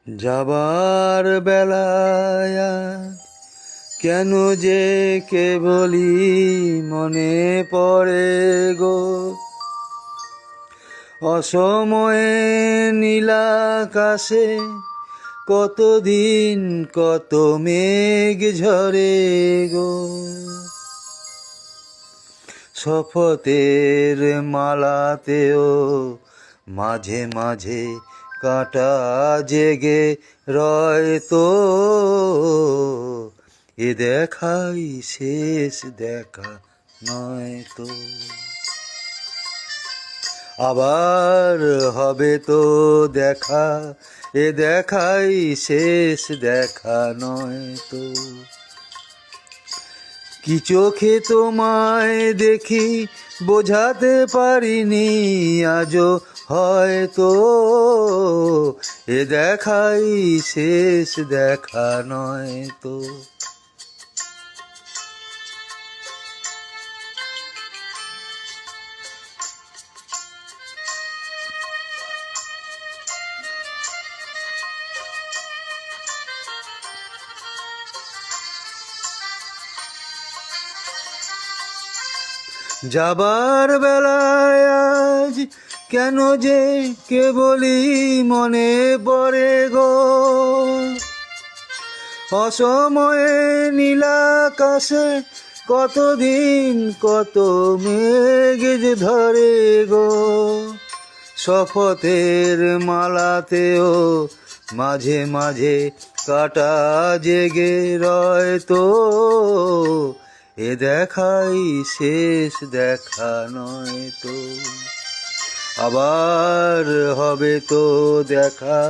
যাবার বেলায় কেন যে কেবলই মনে পড়ে গো, অসময়ে নীলাকাশে কতদিন কত মেঘ ঝরে গো। শপথের মালাতেও মাঝে মাঝে কাঁটা জেগে রয় তো, এ দেখাই শেষ দেখা নয় তো। আবার হবে তো দেখা, এ দেখাই শেষ দেখা নয় তো। কি চোখে তোমায় দেখি বোঝাতে পারিনি আজও হয়তো, এ দেখাই শেষ দেখা নয় তো। যাবার বেলায় আজ কেন যে কেবলই মনে পড়ে গো, অসময়ে নীলাকাশে কতদিন কত মেঘ ধরে গো। শপথের মালাতেও মাঝে মাঝে কাঁটা জেগে রয় তো, এ দেখাই শেষ দেখা নয় তো। আবার হবে তো দেখা,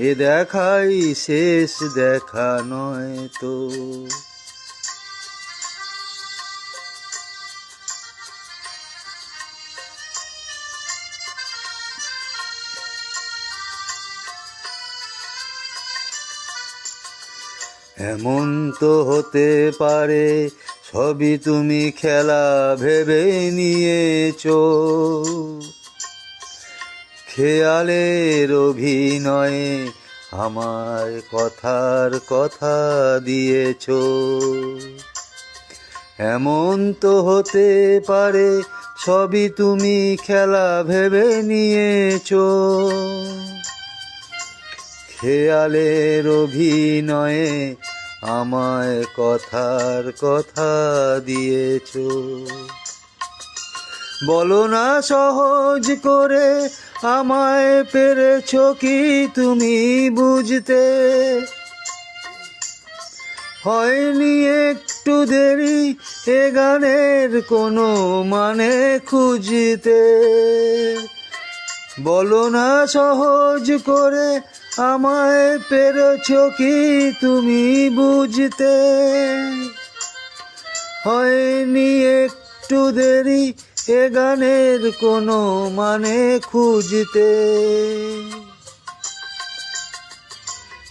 এ দেখাই শেষ দেখা নয় তো। এমন তো হতে পারে সবই তুমি খেলা ভেবে নিয়েছো, খেয়ালের অভিনয়ে আমার কথার কথা দিয়েছো। এমন তো হতে পারে সবই তুমি খেলা ভেবে নিয়েছো, খেয়ালের অভিনয়ে আমায় কথার কথা দিয়েছো। বলো না সহজ করে আমায় পেরেছো কি তুমি বুঝতে, হয়নি একটু দেরি এ গানের কোনো মানে খুঁজতে। বলো না সহজ করে আমায় পেরেছো কি তুমি বুঝতে, হয়নি একটু দেরি এ গানের কোনো মানে খুঁজতে।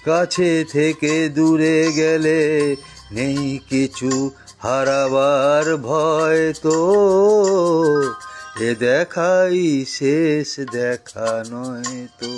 কাছে থেকে দূরে গেলে নেই কিছু হারাবার ভয় তো, এ দেখাই শেষ দেখা নয় তো।